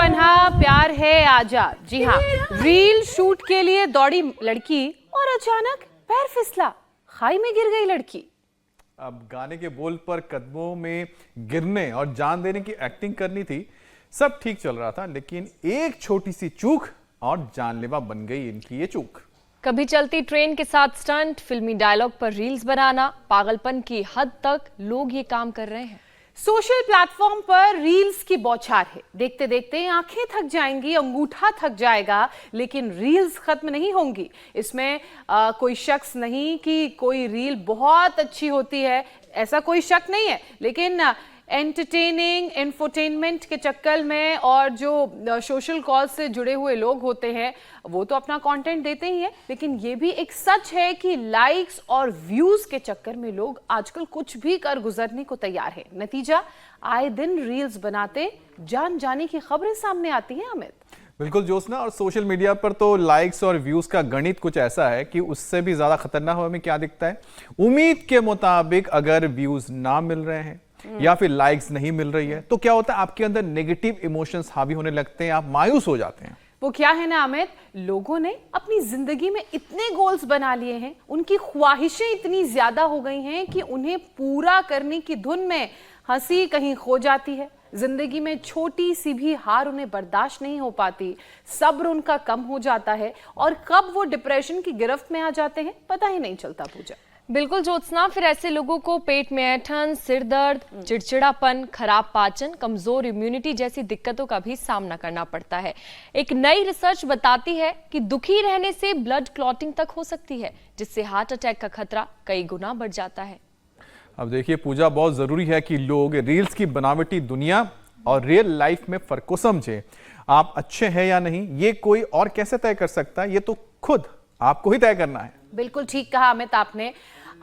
पन्हा प्यार है आजाद। जी हाँ, रील शूट के लिए दौड़ी लड़की और अचानक पैर फिसला, खाई में गिर गई लड़की। अब गाने के बोल पर कदमों में गिरने और जान देने की एक्टिंग करनी थी, सब ठीक चल रहा था, लेकिन एक छोटी सी चूक और जानलेवा बन गई इनकी ये चूक। कभी चलती ट्रेन के साथ स्टंट, फिल्मी डायलॉग पर रील्स बनाना, पागलपन की हद तक लोग ये काम कर रहे हैं। सोशल प्लेटफॉर्म पर रील्स की बौछार है। देखते देखते आंखें थक जाएंगी, अंगूठा थक जाएगा, लेकिन रील्स खत्म नहीं होंगी। इसमें कोई शख्स नहीं कि कोई रील बहुत अच्छी होती है, ऐसा कोई शक नहीं है, लेकिन एंटरटेनिंग इंफोटेनमेंट के चक्कर में और जो सोशल कॉज से जुड़े हुए लोग होते हैं वो तो अपना कंटेंट देते ही हैं, लेकिन ये भी एक सच है कि लाइक्स और व्यूज के चक्कर में लोग आजकल कुछ भी कर गुजरने को तैयार हैं। नतीजा, आए दिन रील्स बनाते जान जाने की खबरें सामने आती हैं। अमित, बिल्कुल ज्योत्सना, और सोशल मीडिया पर तो लाइक्स और व्यूज का गणित कुछ ऐसा है कि उससे भी ज्यादा खतरनाक हमें क्या दिखता है। उम्मीद के मुताबिक अगर व्यूज ना मिल रहे हैं या फिर लाइक्स नहीं मिल रही है तो क्या होता है, आपके अंदर नेगेटिव इमोशंस हावी होने लगते हैं, आप मायूस हो जाते हैं। वो क्या है ना अमित, लोगों ने अपनी जिंदगी में इतने गोल्स बना लिए हैं, उनकी ख्वाहिशें इतनी ज्यादा हो गई हैं कि उन्हें पूरा करने की धुन में हंसी कहीं खो जाती है। जिंदगी में छोटी सी भी हार उन्हें बर्दाश्त नहीं हो पाती, सब्र उनका कम हो जाता है और कब वो डिप्रेशन की गिरफ्त में आ जाते हैं पता ही नहीं चलता। पूजा, बिल्कुल ज्योत्सना, फिर ऐसे लोगों को पेट में ऐंठन, सिर दर्द, चिड़चिड़ापन, खराब पाचन, कमजोर इम्यूनिटी जैसी दिक्कतों का भी सामना करना पड़ता है। एक नई रिसर्च बताती है कि दुखी रहने से ब्लड क्लॉटिंग तक हो सकती है, जिससे हार्ट अटैक का खतरा कई गुना बढ़ जाता है। अब देखिए पूजा, बहुत जरूरी है कि लोग रील्स की बनावटी दुनिया और रियल लाइफ में फर्क को समझे। आप अच्छे हैं या नहीं ये कोई और कैसे तय कर सकता है, ये तो खुद आपको ही तय करना है। बिल्कुल ठीक कहा अमित आपने,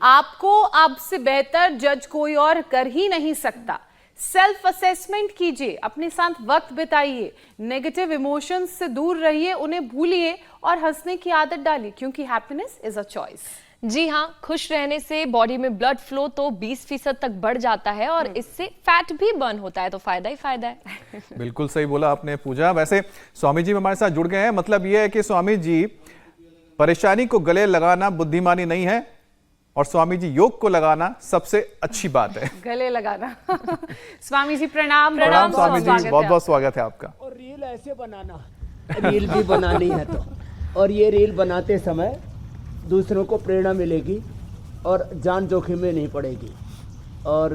आपको आपसे बेहतर जज कोई और कर ही नहीं सकता। सेल्फ असेसमेंट कीजिए, अपने साथ वक्त बिताइए, नेगेटिव इमोशंस से दूर रहिए, उन्हें भूलिए और हंसने की आदत डालिए, क्योंकि हैप्पीनेस इज अ चॉइस। जी हाँ, खुश रहने से बॉडी में ब्लड फ्लो तो 20% तक बढ़ जाता है और इससे फैट भी बर्न होता है, तो फायदा ही फायदा है। बिल्कुल सही बोला आपने पूजा। वैसे स्वामी जी हमारे साथ जुड़ गए हैं, मतलब ये है कि स्वामी जी, परेशानी को गले लगाना बुद्धिमानी नहीं है और स्वामी जी योग को लगाना सबसे अच्छी बात है। गले लगाना। स्वामी जी प्रणाम। प्रणाम स्वामी जी, बहुत बहुत स्वागत है आपका। और रील ऐसे बनाना, रील भी बनानी है तो, और ये रील बनाते समय दूसरों को प्रेरणा मिलेगी और जान जोखिम में नहीं पड़ेगी। और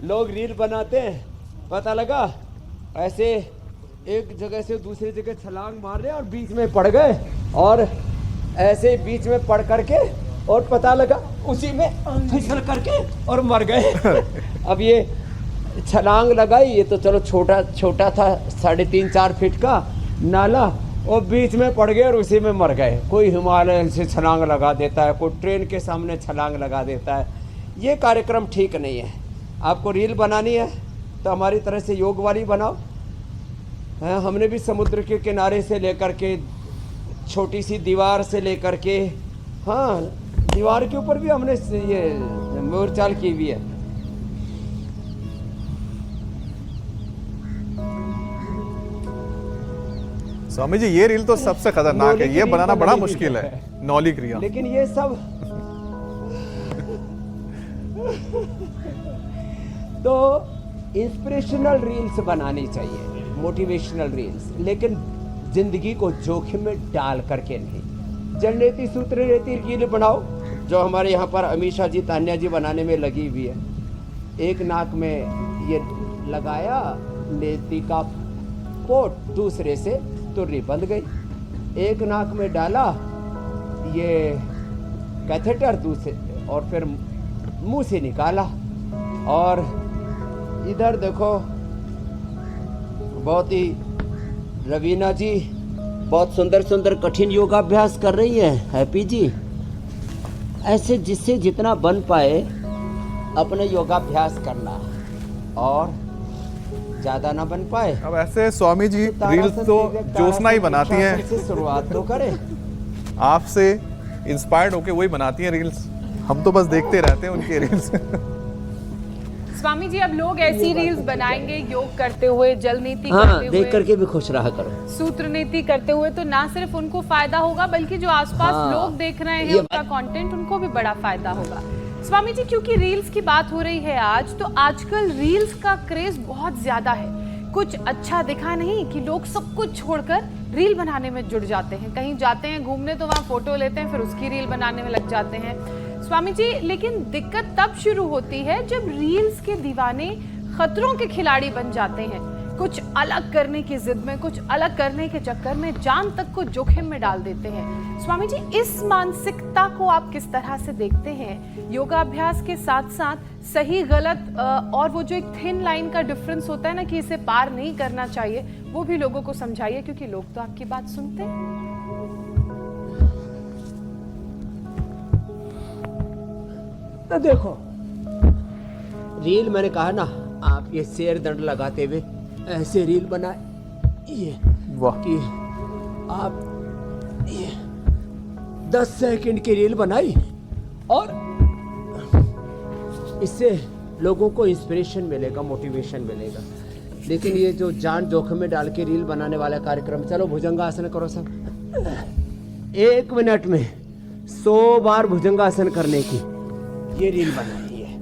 लोग रील बनाते हैं, पता लगा ऐसे एक जगह से दूसरी जगह छलांग मार रहे और बीच में पड़ गए, और ऐसे बीच में पड़ करके और पता लगा उसी में फिसल करके और मर गए। अब ये छलांग लगाई, ये तो चलो छोटा था, 3.5-4 फीट का नाला, और बीच में पड़ गए और उसी में मर गए। कोई हिमालय से छलांग लगा देता है, कोई ट्रेन के सामने छलांग लगा देता है। ये कार्यक्रम ठीक नहीं है। आपको रील बनानी है तो हमारी तरह से योग वाली बनाओ। हमने भी समुद्र के किनारे से लेकर के, छोटी सी दीवार से लेकर के, हाँ दीवार के ऊपर भी हमने ये मोरचाल की हुई है। स्वामी जी ये रील तो सबसे खतरनाक है, ये बनाना बड़ा मुश्किल है। नौली क्रिया, लेकिन ये सब तो इंस्पिरेशनल रील्स बनानी चाहिए, मोटिवेशनल रील्स, लेकिन जिंदगी को जोखिम में डाल करके नहीं। जनरेती सूत्र रेती रील बनाओ, जो हमारे यहाँ पर अमीषा जी, तान्या जी बनाने में लगी हुई है। एक नाक में ये लगाया लेती का कोट, दूसरे से तुर्री बंध गई। एक नाक में डाला ये कैथेटर, दूसरे और फिर मुंह से निकाला। और इधर देखो, बहुत ही रवीना जी बहुत सुंदर सुंदर कठिन योगाभ्यास कर रही है। हैप्पी जी, ऐसे जिससे जितना बन पाए अपने योगाभ्यास करना, और ज्यादा ना बन पाए। अब ऐसे स्वामी जी रील्स तो ज्योत्सना ही बनाती हैं, शुरुआत तो करें। आपसे इंस्पायर्ड होके वही बनाती हैं रील्स, हम तो बस देखते रहते हैं उनके रील्स। स्वामी जी, अब लोग ऐसी रील्स बनाएंगे योग करते हुए, जल नीति हाँ, करते देख हुए, करके भी खुश रहा करो। सूत्र नीति करते हुए, तो ना सिर्फ उनको फायदा होगा बल्कि जो आसपास हाँ, लोग देख रहे हैं ये उनका कंटेंट, उनको भी बड़ा फायदा होगा। स्वामी जी, क्योंकि रील्स की बात हो रही है आज, तो आजकल रील्स का क्रेज बहुत ज्यादा है। कुछ अच्छा दिखा नहीं कि लोग सब कुछ छोड़कर रील बनाने में जुट जाते हैं। कहीं जाते हैं घूमने तो वहां फोटो लेते हैं, फिर उसकी रील बनाने में लग जाते हैं। स्वामी जी, लेकिन दिक्कत तब शुरू होती है जब रील्स के दीवाने खतरों के खिलाड़ी बन जाते हैं। कुछ अलग करने की जिद में, कुछ अलग करने के चक्कर में जान तक को जोखिम में डाल देते हैं। स्वामी जी, इस मानसिकता को आप किस तरह से देखते हैं? योगाभ्यास के साथ साथ सही गलत और वो जो एक थिन लाइन का डिफरेंस होता है ना कि इसे पार नहीं करना चाहिए, वो भी लोगों को समझाइए, क्योंकि लोग तो आपकी बात सुनते हैं। तो देखो, रील मैंने कहा ना, आप ये शेर दंड लगाते हुए ऐसे रील बनाए, ये वाह, कि आप ये 10 सेकंड की रील बनाई और इससे लोगों को इंस्पिरेशन मिलेगा, मोटिवेशन मिलेगा। लेकिन ये जो जान जोखिम में डाल के रील बनाने वाला कार्यक्रम, चलो भुजंगासन करो सब, 1 मिनट में 100 बार भुजंगासन करने की ये रील बनाई है।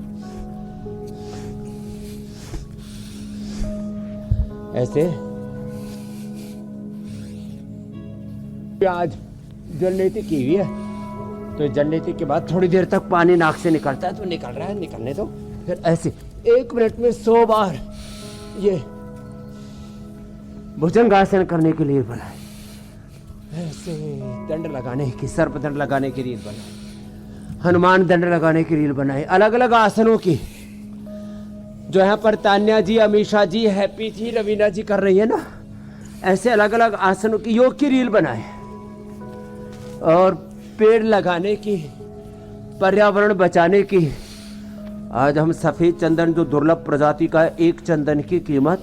ऐसे आज जल नीति की हुई है, तो जल नीति के बाद थोड़ी देर तक पानी नाक से निकलता है, तो निकल रहा है, निकलने दो। फिर ऐसे 1 मिनट में 100 बार ये भुजंगासन करने के लिए बनाए, ऐसे दंड लगाने की, सर्प दंड लगाने की रील बनाए, हनुमान दंड लगाने की रील बनाए, अलग अलग आसनों की, जो यहाँ पर तान्या जी, अमीषा जी, हैप्पी जी, रवीना जी कर रही है ना, ऐसे अलग अलग आसनों की योग की रील बनाए। और पेड़ लगाने की, पर्यावरण बचाने की। आज हम सफेद चंदन, जो दुर्लभ प्रजाति का है, एक चंदन की कीमत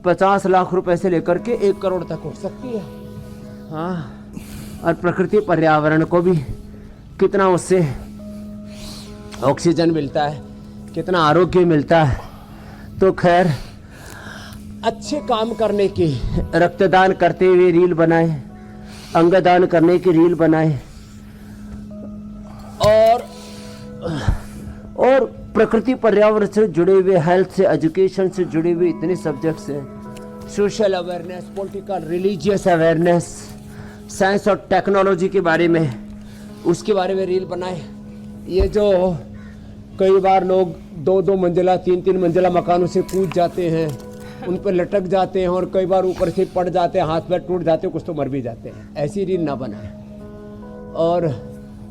50 लाख रुपए से लेकर के 1 करोड़ तक हो सकती है। हाँ, और प्रकृति पर्यावरण को भी कितना उससे ऑक्सीजन मिलता है, कितना आरोग्य मिलता है। तो खैर, अच्छे काम करने की, रक्तदान करते हुए रील बनाए, अंगदान करने की रील बनाए, और प्रकृति पर्यावरण से जुड़े हुए, हेल्थ से, एजुकेशन से जुड़े हुए इतने सब्जेक्ट्स हैं, social awareness, political, religious awareness, science और टेक्नोलॉजी के बारे में, उसके बारे में रील बनाए। ये जो कई बार लोग 2-2 मंजिला, 3-3 मंजिला मकानों से कूद जाते हैं, उन पर लटक जाते हैं, और कई बार ऊपर से पड़ जाते हैं, हाथ पैर टूट जाते हैं, कुछ तो मर भी जाते हैं। ऐसी रील ना बनाए। और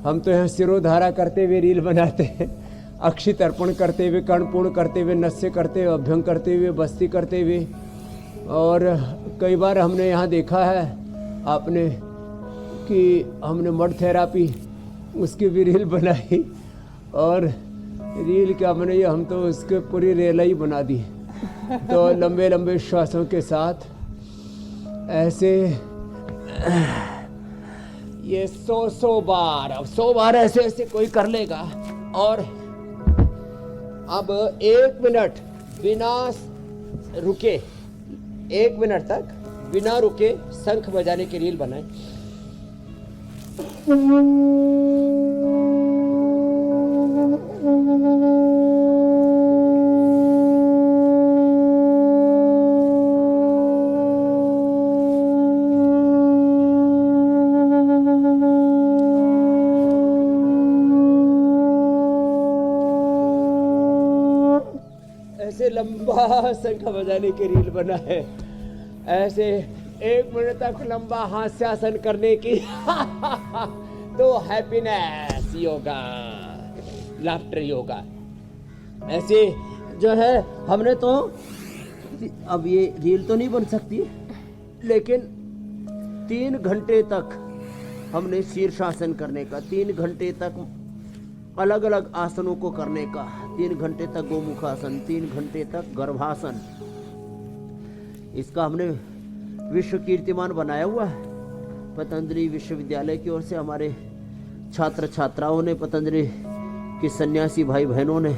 हम तो यहाँ सिरोधारा करते हुए रील बनाते हैं, अक्षित अर्पण करते हुए, कर्णपूर्ण करते हुए, नस्य करते हुए, अभ्यंग करते हुए, बस्ती करते हुए। और कई बार हमने यहाँ देखा है आपने कि हमने मड थेरापी, उसकी भी रील बनाई। और रील क्या बनाई, हम तो उसके पूरी रेला ही बना दी। तो लंबे लंबे श्वासों के साथ ऐसे ये 100 बार, अब 100 बार ऐसे ऐसे कोई कर लेगा। और अब 1 मिनट बिना रुके, 1 मिनट तक बिना रुके शंख बजाने की रील बनाए। ऐसे लंबा शंख बजाने की रील बना है, ऐसे 1 मिनट तक लंबा हास्यासन करने की। तो हैप्पीनेस योगा, लाफ्टर योगा, ऐसे जो है हमने तो, अब ये रील तो नहीं बन सकती, लेकिन 3 घंटे तक हमने शीर्षासन करने का, 3 घंटे तक अलग अलग आसनों को करने का, 3 घंटे तक गोमुखासन, 3 घंटे तक गर्भासन, इसका हमने विश्व कीर्तिमान बनाया हुआ है। पतंजलि विश्वविद्यालय की ओर से हमारे छात्र छात्राओं ने, पतंजलि के सन्यासी भाई बहनों ने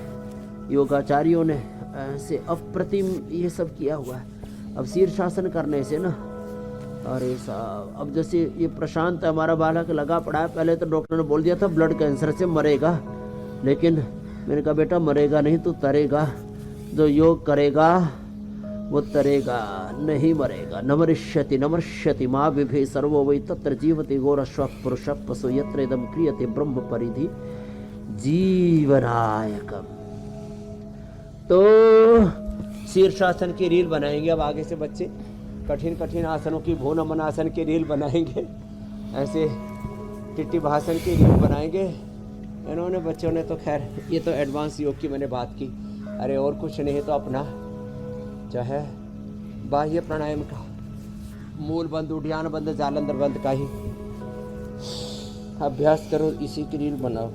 योगाचार्यों ने ऐसे अप्रतिम ये सब किया हुआ है। अब शीर्षासन करने से ना, अरे साहब, अब जैसे ये प्रशांत हमारा बालक लगा पड़ा है, पहले तो डॉक्टर ने बोल दिया था ब्लड कैंसर से मरेगा, लेकिन मैंने कहा बेटा मरेगा नहीं, तू तरेगा, जो योग करेगा वो तरेगा, नहीं मरेगा। नमर्ष्यति माँ विभे सर्वो वै तत्र जीवति घोरश्व पुरुष पशु यत्र इदं क्रियते ब्रह्म परिधि जीवनायकम। तो शीर्षासन की रील बनाएंगे अब आगे से बच्चे, कठिन कठिन आसनों की, भो नमन आसन की रील बनाएंगे, ऐसे टिट्टी भाषण की रील बनाएंगे। इन्होंने बच्चों ने तो खैर ये तो एडवांस योग की मैंने बात की। अरे और कुछ नहीं तो अपना जो है बाह्य प्राणायाम का मूल बंद, उद्यान बंद, जालंधर बंद का ही अभ्यास करो, इसी की रील बनाओ।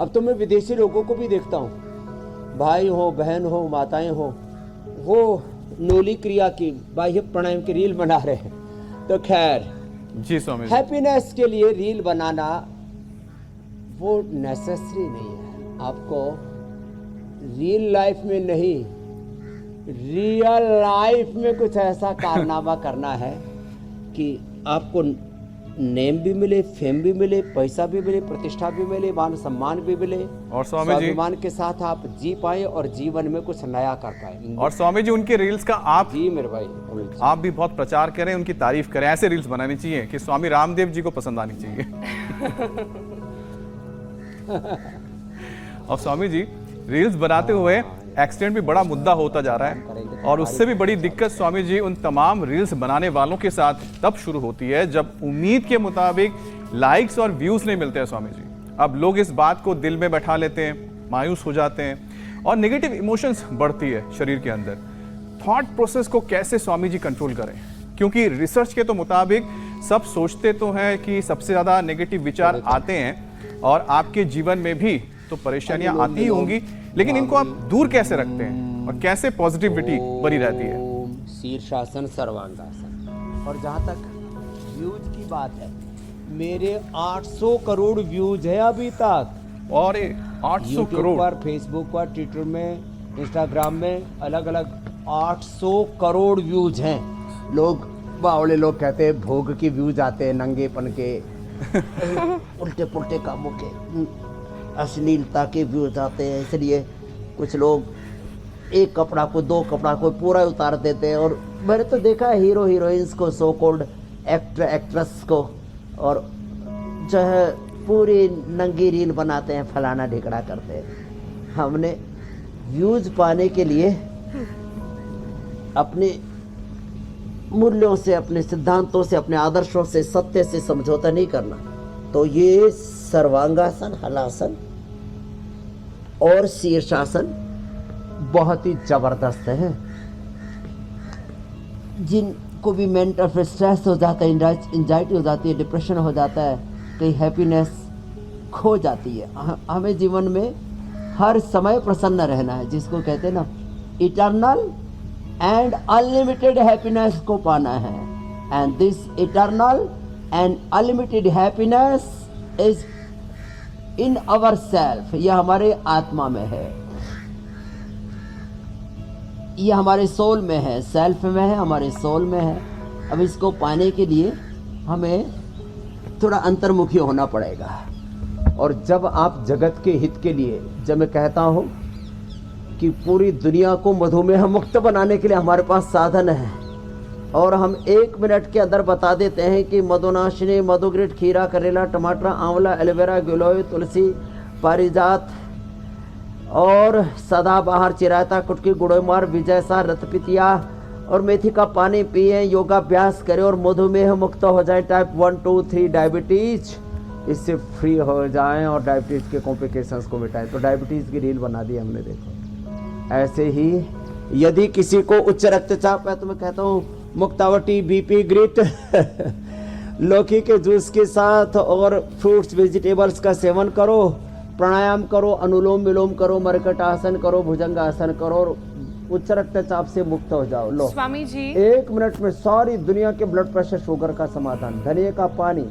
अब तो मैं विदेशी लोगों को भी देखता हूँ, भाई हो, बहन हो, माताएं हो, वो नोली क्रिया की बाह्य प्राणायाम की रील बना रहे हैं। तो खैर जी स्वामी जी। हैप्पीनेस के लिए रील बनाना वो नेसेसरी नहीं है। आपको रियल लाइफ में नहीं, रियल लाइफ में कुछ ऐसा कारनामा करना है कि आपको नेम भी मिले, फेम भी मिले, पैसा भी मिले, प्रतिष्ठा भी मिले, मान सम्मान भी मिले, और स्वामी जी स्वाभिमान के साथ आप जी पाए और जीवन में कुछ नया कर पाए। और स्वामी जी उनके रील्स का आप जी मेरे भाई, आप भी बहुत प्रचार करें, उनकी तारीफ करें। ऐसे रील्स बनानी चाहिए कि स्वामी रामदेव जी को पसंद आनी चाहिए। और स्वामी जी रील्स बनाते हुए एक्सीडेंट भी बड़ा मुद्दा होता जा रहा है, और उससे भी बड़ी दिक्कत स्वामी जी उन तमाम रील्स बनाने वालों के साथ तब शुरू होती है जब उम्मीद के मुताबिक लाइक्स और व्यूज नहीं मिलते हैं स्वामी जी। अब लोग इस बात को दिल में बैठा लेते हैं, मायूस हो जाते हैं, और नेगेटिव इमोशंस बढ़ती है शरीर के अंदर। थॉट प्रोसेस को कैसे स्वामी जी कंट्रोल करें? क्योंकि रिसर्च के तो मुताबिक सब सोचते तो हैं कि सबसे ज्यादा नेगेटिव विचार आते हैं, और आपके जीवन में भी तो परेशानियां आती ही होंगी, लेकिन इनको आप दूर कैसे रखते हैं और कैसे पॉजिटिविटी बनी रहती है? शीर्षासन, सर्वांगासन। और जहाँ तक व्यूज की बात है, मेरे 800 करोड़ व्यूज है अभी तक। और 800 करोड़ पर, फेसबुक पर, ट्विटर में, इंस्टाग्राम में, अलग अलग 800 करोड़ व्यूज हैं। लोग बावड़े लोग कहते हैं भोग की व्यूज आते हैं, नंगेपन के उल्टे पुल्टे कामों के, अश्लीलता के व्यूज आते हैं। इसलिए कुछ लोग एक कपड़ा को, दो कपड़ा को पूरा उतार देते हैं। और मैंने तो देखा है हीरो हीरोइंस को, सो कॉल्ड एक्टर एक्ट्रेस को, और जो है पूरी नंगी रील बनाते हैं, फलाना ढिकड़ा करते हैं। हमने व्यूज पाने के लिए अपने मूल्यों से, अपने सिद्धांतों से, अपने आदर्शों से, सत्य से समझौता नहीं करना। तो ये सर्वांगासन, हलासन और शीर्षासन बहुत ही जबरदस्त है। जिनको भी मेंटल स्ट्रेस हो जाता है, एंजाइटी हो जाती है, डिप्रेशन हो जाता है, कहीं हैप्पीनेस खो जाती है। हमें जीवन में हर समय प्रसन्न रहना है, जिसको कहते हैं ना इटर्नल एंड अनलिमिटेड हैप्पीनेस को पाना है। And this eternal and unlimited happiness is in our self. यह हमारे आत्मा में है, यह हमारे सोल में है, सेल्फ में है, हमारे सोल में है। अब इसको पाने के लिए हमें थोड़ा अंतर्मुखी होना पड़ेगा। और जब आप जगत के हित के लिए, जब मैं कहता हूँ कि पूरी दुनिया को मधुमेह मुक्त बनाने के लिए हमारे पास साधन है, और हम 1 मिनट के अंदर बता देते हैं कि मधुनाशिनी, मधुग्रिट, खीरा, करेला, टमाटर, आंवला, एलोवेरा, गिलोय, तुलसी, पारिजात और सदाबहार, चिरायता, कुटकी, गुड़ोमार, विजयसा, रतपितिया और मेथी का पानी पिए, योगाभ्यास करें और मधुमेह मुक्त हो जाए। टाइप 1, 2, 3 डायबिटीज इससे फ्री हो जाएं और डायबिटीज़ के कॉम्प्लिकेशंस को मिटाएं। तो डायबिटीज़ की रील बना दी हमने, देखो। ऐसे ही यदि किसी को उच्च रक्तचाप है तो मैं कहता हूँ मुक्तावटी, बीपी ग्रिट लौकी के जूस के साथ और फ्रूट्स वेजिटेबल्स का सेवन करो, प्राणायाम करो, अनुलोम विलोम करो, मरकट आसन करो, भुजंग आसन करो, और उच्च रक्तचाप से मुक्त हो जाओ। लो स्वामी जी 1 मिनट में सारी दुनिया के ब्लड प्रेशर शुगर का समाधान। धनिया का पानी,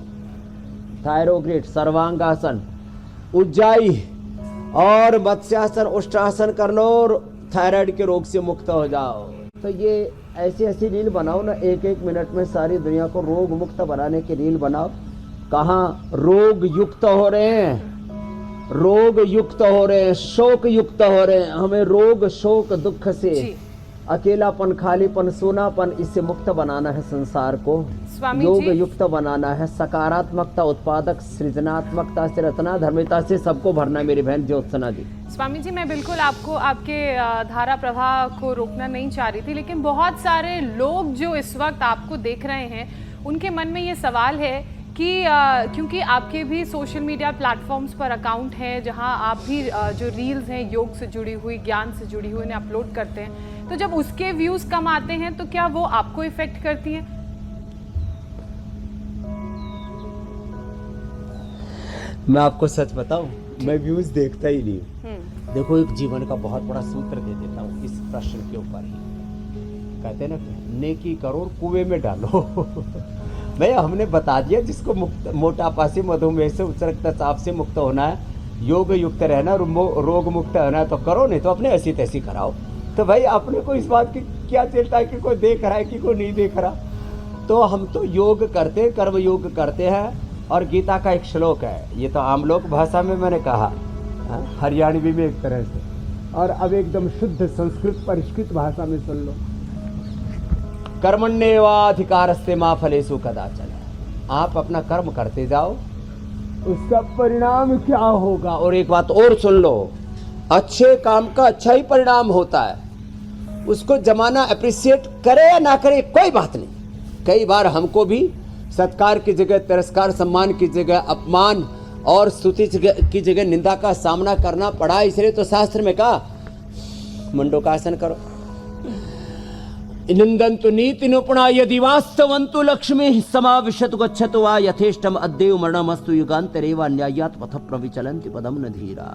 थायरोग्रिड, सर्वांगासन, उज्जाई और मत्स्यासन, उष्ट्रासन कर लो और थायराइड के रोग से मुक्त हो जाओ। तो ये ऐसी ऐसी रील बनाओ ना, 1-1 मिनट में सारी दुनिया को रोग मुक्त बनाने की रील बनाओ। कहाँ रोग युक्त हो रहे हैं, रोग युक्त हो रहे हैं, शोक युक्त हो रहे हैं। हमें रोग शोक दुख से, अकेलापन, खालीपन, सोनापन, इससे मुक्त बनाना है संसार को। स्वामी योग जी युक्त बनाना है, सकारात्मकता, उत्पादक, सृजनात्मकता से, रचना धर्मिता से सबको भरना है। मेरी बहन ज्योत्सना जी, स्वामी जी मैं बिल्कुल आपको आपके धारा प्रवाह को रोकना नहीं चाह रही थी, लेकिन बहुत सारे लोग जो इस वक्त आपको देख रहे हैं उनके मन में ये सवाल है कि क्योंकि आपके भी सोशल मीडिया प्लेटफॉर्म्स पर अकाउंट हैं जहां आप भी जो रील्स हैं योग से जुड़ी हुई, ज्ञान से जुड़ी हुई, उन्हें अपलोड करते हैं, तो जब उसके व्यूज़ कम आते हैं तो क्या वो आपको इफेक्ट करती हैं? मैं आपको सच बताऊं, मैं व्यूज देखता ही नहीं। देखो एक जीवन का बहुत बड़ा सूत्र दे देता हूँ इस प्रश्न के ऊपर ही। कहते हैं ना, नेकी करो और कुएं में डालो। भैया हमने बता दिया, जिसको मोटापा से, मधुमेह से, उच्च रक्तचाप से मुक्त होना है, योग युक्त रहना, रोग मुक्त होना है तो करो, नहीं तो अपने ऐसी तैसी कराओ। तो भाई अपने को इस बात की क्या चिंता है कि कोई देख रहा है कि कोई नहीं देख रहा। तो हम तो योग करते हैं, कर्म योग करते हैं। और गीता का एक श्लोक है, ये तो आम लोक भाषा में मैंने कहा, हरियाणवी में एक तरह से, और अब एकदम शुद्ध संस्कृत परिष्कृत भाषा में सुन लो। कर्मण्येवाधिकारस्ते मा फलेषु कदाचन। आप अपना कर्म करते जाओ, उसका परिणाम क्या होगा। और एक बात और सुन लो, अच्छे काम का अच्छा ही परिणाम होता है। उसको जमाना अप्रिशिएट करे या ना करे कोई बात नहीं। कई बार हमको भी सत्कार की जगह तिरस्कार, सम्मान की जगह अपमान और स्तुति की जगह निंदा का सामना करना पड़ा। इसलिए तो शास्त्र में कहा मुंडोकासन करो। निंदन्तु नीति निपुणा यदि वास्तवन्तु लक्ष्मी समाविशतु गच्छतु वा यथेष्टम अद्येव मरणमस्तु युगान्तरे वा न्यायात् पथ प्रविचलन्ति पदम न धीरा।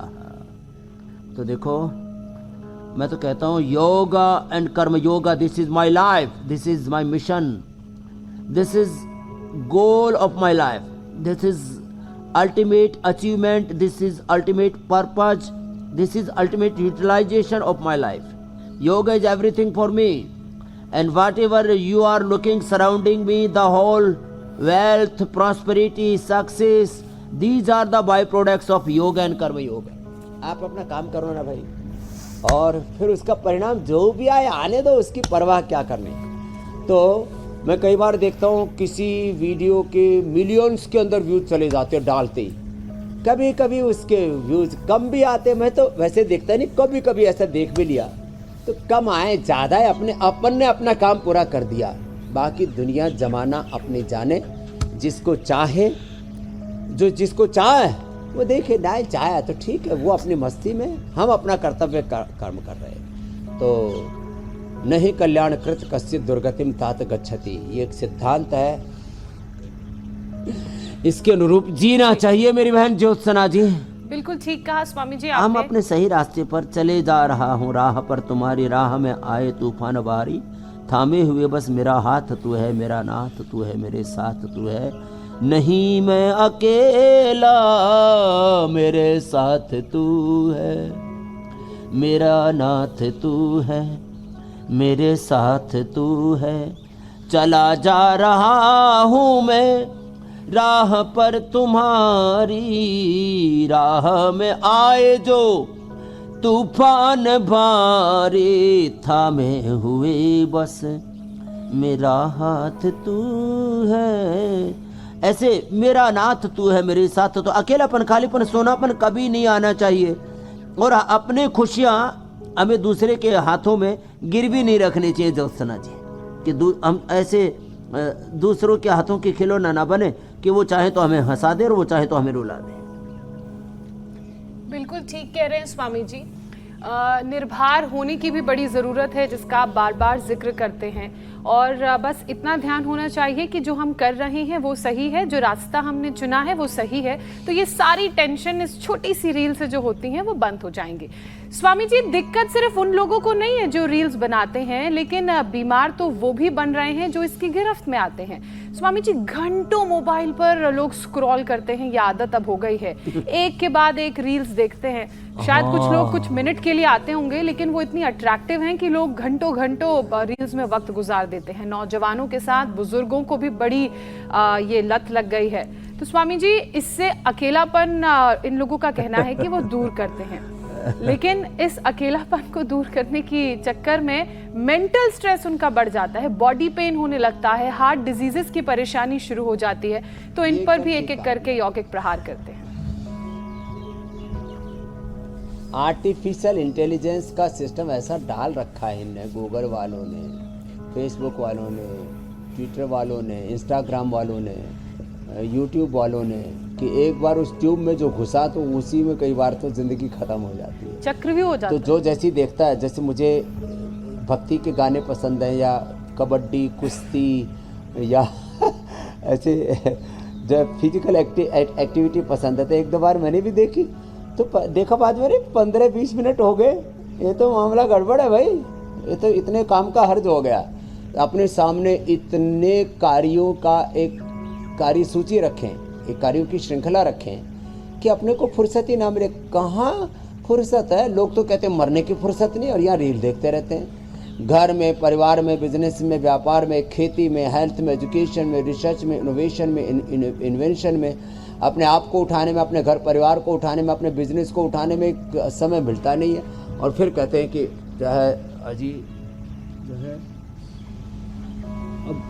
तो देखो मैं तो कहता हूँ योगा एंड कर्म yoga, this is my life, this is my mission, this is goal of my life, this is ultimate achievement, this is ultimate purpose, this is ultimate utilization of my life. Yoga is everything for me, and whatever you are looking surrounding me, the whole wealth, prosperity, success, these are the byproducts of yoga and karma yoga. आप अपना काम करो ना भाई, और फिर उसका परिणाम जो भी आए आने दो, उसकी परवाह क्या करनी। तो मैं कई बार देखता हूँ किसी वीडियो के मिलियंस के अंदर व्यूज चले जाते हैं डालते ही, कभी कभी उसके व्यूज कम भी आते। मैं तो वैसे देखता नहीं, कभी कभी ऐसा देख भी लिया तो कम आए ज़्यादा है, अपन ने अपना काम पूरा कर दिया, बाकी दुनिया जमाना अपने जाने। जिसको चाहे, जो जिसको चाहे वो देखे, ना चाहे तो ठीक है, वो अपनी मस्ती में, हम अपना कर्तव्य कर्म कर रहे हैं। तो नहीं कल्याण कृत कश्चित दुर्गतिम तात गच्छति, ये एक सिद्धांत है, इसके अनुरूप जीना चाहिए मेरी बहन ज्योत्सना जी। बिल्कुल ठीक कहा स्वामी जी हम आपने। अपने सही रास्ते पर चले जा रहा हूँ, राह पर तुम्हारी राह में आए तूफान बारी, थामे हुए बस मेरा हाथ तू है, मेरा नाथ तू है, मेरे साथ तू है, नहीं मैं अकेला, मेरे साथ तू है, मेरा नाथ तू है, मेरे साथ तू है। चला जा रहा हूँ मैं राह पर तुम्हारी, राह में आए जो तूफान भारी, थामे हुए बस मेरा हाथ तू है। ऐसे मेरा नाथ तू है, मेरे साथ। तो अकेलापन, खालीपन, सोनापन कभी नहीं आना चाहिए, और अपने खुशियाँ हमें दूसरे के हाथों में गिरवी नहीं रखनी चाहिए ज्योत्सना जी, कि हम ऐसे दूसरों के हाथों के खिलौना ना बने कि वो चाहे तो हमें हंसा दे और वो चाहे तो हमें रुला दे। बिल्कुल ठीक कह रहे हैं स्वामी जी। निर्भर होने की भी बड़ी ज़रूरत है, जिसका आप बार बार जिक्र करते हैं, और बस इतना ध्यान होना चाहिए कि जो हम कर रहे हैं वो सही है, जो रास्ता हमने चुना है वो सही है, तो ये सारी टेंशन इस छोटी सी रील से जो होती हैं वो बंद हो जाएंगी। स्वामी जी, दिक्कत सिर्फ उन लोगों को नहीं है जो रील्स बनाते हैं, लेकिन बीमार तो वो भी बन रहे हैं जो इसकी गिरफ्त में आते हैं। स्वामी जी, घंटों मोबाइल पर लोग स्क्रॉल करते हैं, ये आदत अब हो गई है, एक के बाद एक रील्स देखते हैं। शायद कुछ लोग कुछ मिनट के लिए आते होंगे, लेकिन वो इतनी अट्रैक्टिव हैं कि लोग घंटों घंटों रील्स में वक्त गुजार देते हैं। नौजवानों के साथ बुजुर्गों को भी बड़ी ये लत लग गई है। तो स्वामी जी, इससे अकेलापन इन लोगों का कहना है कि वो दूर करते हैं, लेकिन इस अकेलापन को दूर करने की चक्कर में मेंटल स्ट्रेस उनका बढ़ जाता है, बॉडी पेन होने लगता है, हार्ट डिजीजेस की परेशानी शुरू हो जाती है। तो इन पर भी एक एक करके यौगिक प्रहार करते हैं। आर्टिफिशियल इंटेलिजेंस का सिस्टम ऐसा डाल रखा है इनने, गूगल वालों ने, फेसबुक वालों ने, ट्विटर वालों ने, इंस्टाग्राम वालों ने, यूट्यूब वालों ने, कि एक बार उस ट्यूब में जो घुसा तो उसी में कई बार तो ज़िंदगी ख़त्म हो जाती है, चक्रव्यूह हो जाता तो है। जो जैसी देखता है, जैसे मुझे भक्ति के गाने पसंद हैं या कबड्डी, कुश्ती या ऐसे जो फिजिकल एक्टिविटी पसंद है, तो एक दो बार मैंने भी देखी, तो देखा बाद मेरे 15-20 मिनट हो गए, ये तो मामला गड़बड़ है भाई, ये तो इतने काम का हर्ज हो गया। अपने सामने इतने कार्यों का एक कार्य सूची रखें, एक कार्यों की श्रृंखला रखें कि अपने को फुर्सत ही ना मिले। कहाँ फुर्सत है, लोग तो कहते हैं मरने की फुर्सत नहीं, और यहाँ रील देखते रहते हैं। घर में, परिवार में, बिजनेस में, व्यापार में, खेती में, हेल्थ में, एजुकेशन में, रिसर्च में, इनोवेशन में, इन्वेंशन में, अपने आप को उठाने में, अपने घर परिवार को उठाने में, अपने बिजनेस को उठाने में समय मिलता नहीं है। और फिर कहते हैं कि जो है अजी जो है अब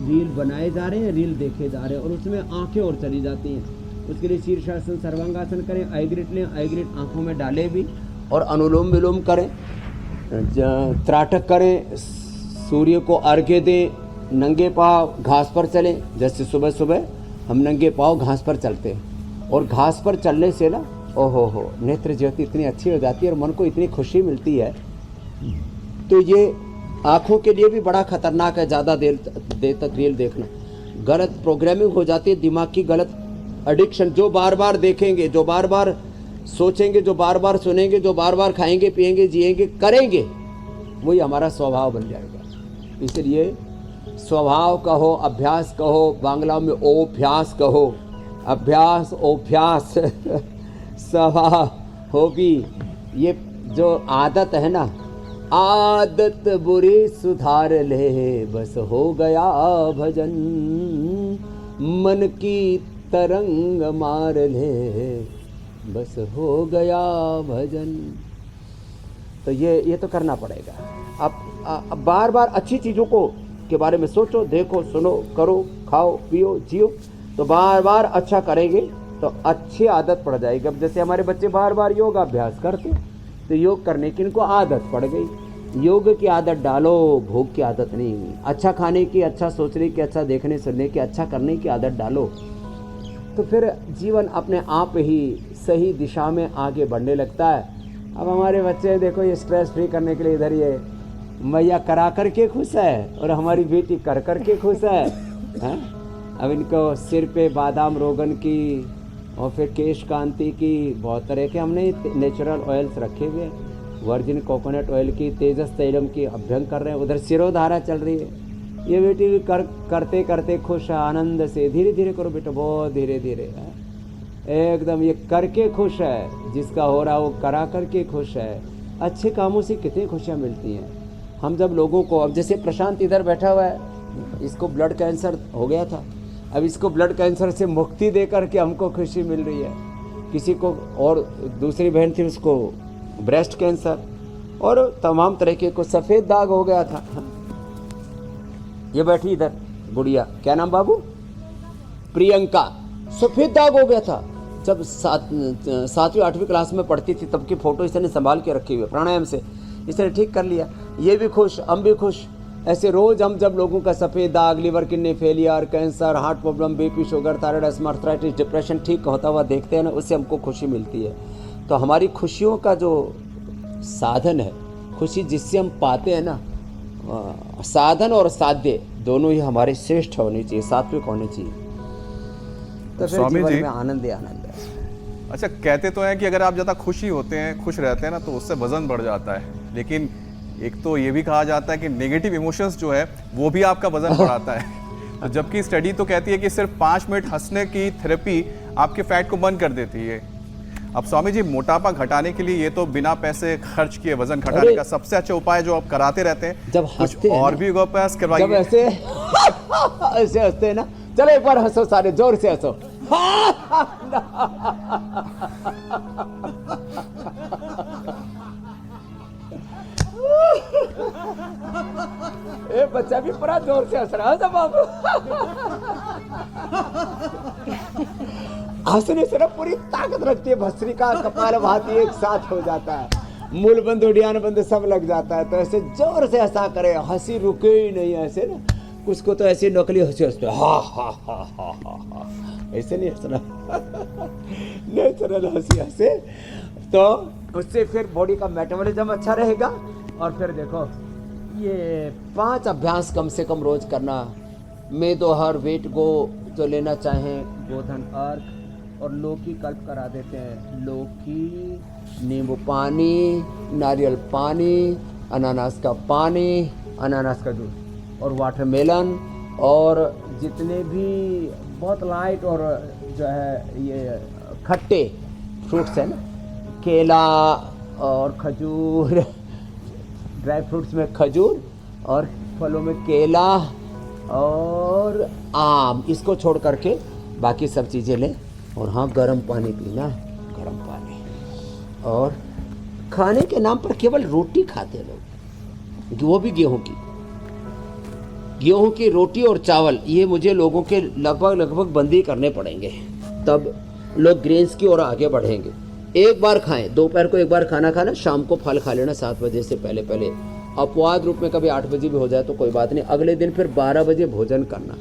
रील बनाए जा रहे हैं, रील देखे जा रहे हैं, और उसमें आंखें और चली जाती हैं। उसके लिए शीर्षासन, सर्वांगासन करें, आइग्रिट लें, आइग्रिट आंखों में डालें भी, और अनुलोम विलोम करें, त्राटक करें, सूर्य को अर्घ्य दें, नंगे पाँव घास पर चलें। जैसे सुबह सुबह हम नंगे पाँव घास पर चलते हैं, और घास पर चलने से ना ओहो नेत्र ज्योति इतनी अच्छी हो जाती है और मन को इतनी खुशी मिलती है। तो ये आँखों के लिए भी बड़ा खतरनाक है ज़्यादा देर तक रील देखना। गलत प्रोग्रामिंग हो जाती है दिमाग की, गलत एडिक्शन। जो बार बार देखेंगे, जो बार बार सोचेंगे, जो बार बार सुनेंगे, जो बार बार खाएंगे, पिएंगे, जिएंगे, करेंगे, वही हमारा स्वभाव बन जाएगा। इसलिए स्वभाव कहो, अभ्यास कहो, बांग्ला में ओभ्यास कहो, अभ्यास ओभ्यास स्वभाव होगी। ये जो आदत है ना, आदत बुरी सुधार ले, बस हो गया भजन, मन की तरंग मार ले, बस हो गया भजन। तो ये तो करना पड़ेगा। अब बार बार अच्छी चीज़ों को के बारे में सोचो, देखो, सुनो, करो, खाओ, पियो, जियो, तो बार बार अच्छा करेंगे तो अच्छी आदत पड़ जाएगी। अब जैसे हमारे बच्चे बार बार योग अभ्यास करते, तो योग करने की इनको आदत पड़ गई। योग की आदत डालो, भूख की आदत नहीं। अच्छा खाने की, अच्छा सोचने की, अच्छा देखने सुनने की, अच्छा करने की आदत डालो, तो फिर जीवन अपने आप ही सही दिशा में आगे बढ़ने लगता है। अब हमारे बच्चे देखो, ये स्ट्रेस फ्री करने के लिए इधर ये मैया करा करके खुश है, और हमारी बेटी कर करके खुश है। अब इनको सिर पे बादाम रोगन की, और फिर केश कांति की, बहुत तरह के हमने नेचुरल ऑयल्स रखे हुए हैं, वर्जिन कोकोनट ऑयल की, तेजस तैलम की अभ्यंग कर रहे हैं। उधर सिरोधारा चल रही है। ये बेटी भी करते करते खुश है, आनंद से। धीरे धीरे करो बेटा, बहुत धीरे धीरे, एकदम ये करके खुश है। जिसका हो रहा वो करा करके खुश है। अच्छे कामों से कितनी खुशियाँ मिलती हैं। हम जब लोगों को, अब जैसे प्रशांत इधर बैठा हुआ है, इसको ब्लड कैंसर हो गया था, अब इसको ब्लड कैंसर से मुक्ति दे करके हमको खुशी मिल रही है। किसी को, और दूसरी बहन थी, उसको ब्रेस्ट कैंसर और तमाम तरीके को सफ़ेद दाग हो गया था। ये बैठी इधर गुड़िया, क्या नाम बाबू? प्रियंका। सफ़ेद दाग हो गया था जब 7वीं 8वीं क्लास में पढ़ती थी, तब की फ़ोटो इसने संभाल के रखी हुई है। प्राणायाम से इसने ठीक कर लिया। ये भी खुश, हम भी खुश। ऐसे रोज़ हम जब लोगों का सफ़ेद दाग, liver kidney failure, cancer, heart problem, BP, sugar, thyroid, asthma, arthritis, depression ठीक होता हुआ देखते हैं ना, उससे हमको खुशी मिलती है। तो हमारी खुशियों का जो साधन है, खुशी जिससे हम पाते हैं ना, साधन और साध्य दोनों ही हमारे श्रेष्ठ होने चाहिए, सात्विक होने चाहिए, तो फिर स्वामी जीवन जी, में आनंद ही आनंद है। अच्छा, कहते तो हैं कि अगर आप ज़्यादा खुशी होते हैं, खुश रहते हैं ना, तो उससे वजन बढ़ जाता है, लेकिन एक तो ये भी कहा जाता है कि नेगेटिव इमोशंस जो है वो भी आपका वजन बढ़ाता है। तो जबकि स्टडी तो कहती है कि सिर्फ 5 मिनट हंसने की थेरेपी आपके फैट को बंद कर देती है। अब स्वामी जी, मोटापा घटाने के लिए ये तो बिना पैसे खर्च किए वजन घटाने अरे, का सबसे अच्छा उपाय जो आप कराते रहते हैं, जब कुछ हंसते हैं और ना, भी उपाय जब करवाइए। ऐसे ऐसे हंसते हैं ना, चलो एक बार हंसो, सारे जोर से हंसो। ए बच्चा भी बड़ा जोर से हंस रहा है बाबू। हंसने से ना पूरी ताकत रखती है, भस्त्रिका कपाल भाती एक साथ हो जाता है, मूल बंद उड़ियान बंद सब लग जाता है। तो ऐसे जोर से हंसा करे, हंसी रुके ही नहीं। ऐसे ना कुछ को तो ऐसी नकली हंसी हंसते, हा हा हा हा हा हा, ऐसे नहीं हंसना। नेचुरल हंसी हंसे तो उससे फिर बॉडी का मेटाबॉलिज्म अच्छा रहेगा। और फिर देखो, ये 5 अभ्यास कम से कम रोज करना। मेदोहर, वेट गो जो लेना चाहें, गोधन अर्क और लौकी कल्प करा देते हैं। लौकी, नींबू पानी, नारियल पानी, अनानास का पानी, अनानास का जूस और वाटरमेलन, और जितने भी बहुत लाइट और जो है ये खट्टे फ्रूट्स हैं ना, केला और खजूर, ड्राई फ्रूट्स में खजूर और फलों में केला और आम, इसको छोड़ करके बाकी सब चीज़ें लें। और हाँ, गर्म पानी पीना, गर्म पानी। और खाने के नाम पर केवल रोटी खाते लोग, वो भी गेहूं की रोटी और चावल, ये मुझे लोगों के लगभग बंदी करने पड़ेंगे, तब लोग ग्रेन्स की ओर आगे बढ़ेंगे। एक बार खाएं, दोपहर को एक बार खाना खाना, शाम को फल खा लेना 7 बजे से पहले। अपवाद रूप में कभी 8 बजे भी हो जाए तो कोई बात नहीं, अगले दिन फिर 12 बजे भोजन करना।